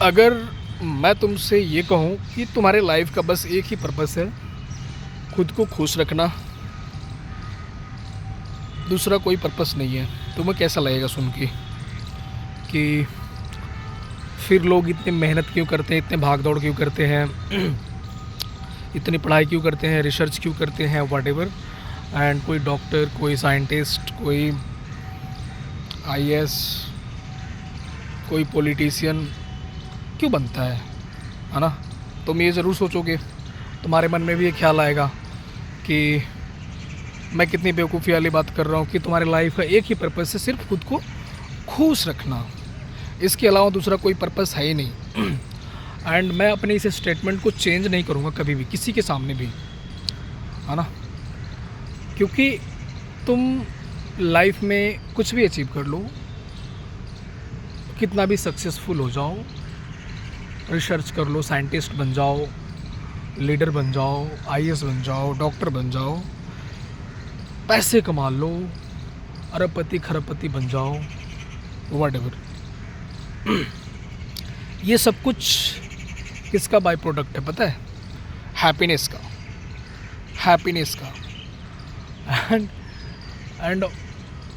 अगर मैं तुमसे ये कहूँ कि तुम्हारे लाइफ का बस एक ही पर्पस है, खुद को खुश रखना, दूसरा कोई पर्पस नहीं है, तुम्हें कैसा लगेगा सुन के कि फिर लोग इतनी मेहनत क्यों करते हैं, इतने भाग दौड़ क्यों करते हैं, इतनी पढ़ाई क्यों करते हैं, रिसर्च क्यों करते हैं, व्हाटएवर। एंड कोई डॉक्टर, कोई साइंटिस्ट, कोई आईएएस, कोई पॉलिटिशियन क्यों बनता है ना। तुम ये ज़रूर सोचोगे, तुम्हारे मन में भी ये ख्याल आएगा कि मैं कितनी बेवकूफ़ी वाली बात कर रहा हूँ कि तुम्हारे लाइफ का एक ही पर्पस है, सिर्फ खुद को खुश रखना, इसके अलावा दूसरा कोई पर्पस है ही नहीं। एंड मैं अपने इस स्टेटमेंट को चेंज नहीं करूँगा कभी भी, किसी के सामने भी, है ना। क्योंकि तुम लाइफ में कुछ भी अचीव कर लो, कितना भी सक्सेसफुल हो जाओ, रिसर्च कर लो, साइंटिस्ट बन जाओ, लीडर बन जाओ, आईएएस बन जाओ, डॉक्टर बन जाओ, पैसे कमा लो, अरबपति खरबपति बन जाओ, व्हाटएवर, ये सब कुछ किसका बाय प्रोडक्ट है पता है? हैप्पीनेस का, हैप्पीनेस का। एंड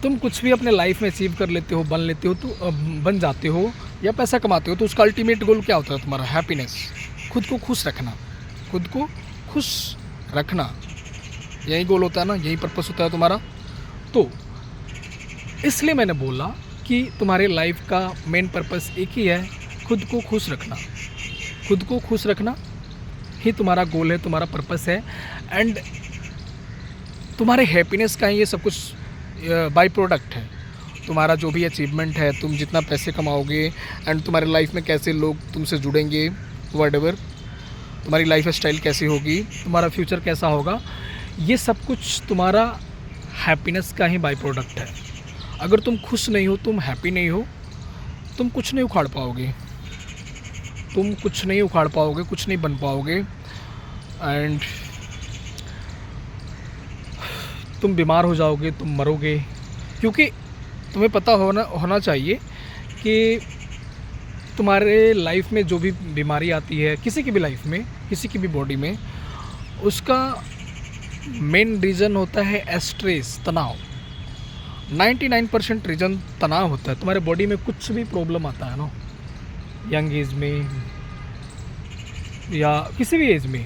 तुम कुछ भी अपने लाइफ में अचीव कर लेते हो, बन लेते हो, तो बन जाते हो या पैसा कमाते हो, तो उसका अल्टीमेट गोल क्या होता है तुम्हारा? हैप्पीनेस, खुद को खुश रखना, खुद को खुश रखना, यही गोल होता है ना, यही पर्पस होता है तुम्हारा। तो इसलिए मैंने बोला कि तुम्हारे लाइफ का मेन पर्पस एक ही है, खुद को खुश रखना, खुद को खुश रखना ही तुम्हारा गोल है, तुम्हारा पर्पस है। एंड तुम्हारे हैप्पीनेस का ही ये सब कुछ बाय प्रोडक्ट है। तुम्हारा जो भी अचीवमेंट है, तुम जितना पैसे कमाओगे, एंड तुम्हारे लाइफ में कैसे लोग तुमसे जुड़ेंगे, व्हाटएवर, तुम्हारी लाइफ स्टाइल कैसी होगी, तुम्हारा फ्यूचर कैसा होगा, ये सब कुछ तुम्हारा हैप्पीनेस का ही बाय प्रोडक्ट है। अगर तुम खुश नहीं हो, तुम हैप्पी नहीं हो, तुम कुछ नहीं उखाड़ पाओगे, तुम कुछ नहीं उखाड़ पाओगे, कुछ नहीं बन पाओगे। एंड तुम बीमार हो जाओगे, तुम मरोगे। क्योंकि तुम्हें पता होना चाहिए कि तुम्हारे लाइफ में जो भी बीमारी आती है, किसी की भी लाइफ में, किसी की भी बॉडी में, उसका मेन रीज़न होता है स्ट्रेस, तनाव। 99% रीज़न तनाव होता है। तुम्हारे बॉडी में कुछ भी प्रॉब्लम आता है ना, यंग एज में या किसी भी एज में,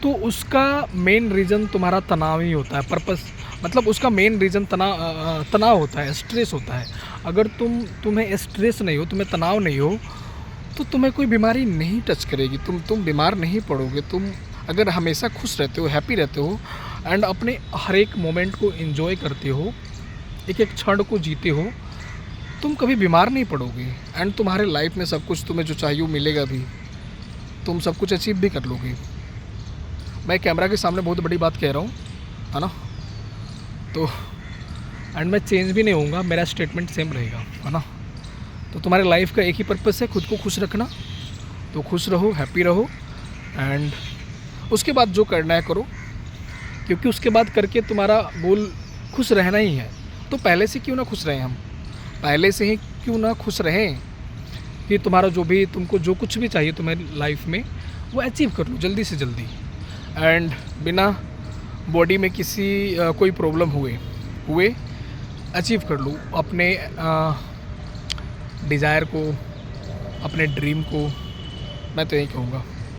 तो उसका मेन रीज़न तुम्हारा तनाव ही होता है। पर्पस मतलब उसका मेन रीज़न तनाव होता है, स्ट्रेस होता है। अगर तुम्हें स्ट्रेस नहीं हो, तुम्हें तनाव नहीं हो, तो तुम्हें कोई बीमारी नहीं टच करेगी, तुम बीमार नहीं पड़ोगे। तुम अगर हमेशा खुश रहते हो, हैप्पी रहते हो, एंड अपने हर एक मोमेंट को एंजॉय करते हो, एक एक क्षण को जीते हो, तुम कभी बीमार नहीं पड़ोगे। एंड तुम्हारे लाइफ में सब कुछ तुम्हें जो चाहिए वो मिलेगा भी, तुम सब कुछ अचीव भी कर लोगे। मैं कैमरा के सामने बहुत बड़ी बात कह रहा हूँ, है ना। तो एंड मैं चेंज भी नहीं होऊंगा, मेरा स्टेटमेंट सेम रहेगा, है ना। तो तुम्हारे लाइफ का एक ही पर्पस है, खुद को खुश रखना। तो खुश रहो, हैप्पी रहो, एंड उसके बाद जो करना है करो, क्योंकि उसके बाद करके तुम्हारा गोल खुश रहना ही है। तो पहले से क्यों ना खुश रहें हम, पहले से ही क्यों ना खुश रहें कि तुम्हारा जो भी, तुमको जो कुछ भी चाहिए तुम्हारी लाइफ में, वो अचीव कर लो जल्दी से जल्दी। एंड बिना बॉडी में किसी कोई प्रॉब्लम हुए अचीव कर लो अपने डिज़ायर को, अपने ड्रीम को। मैं तो यही कहूँगा।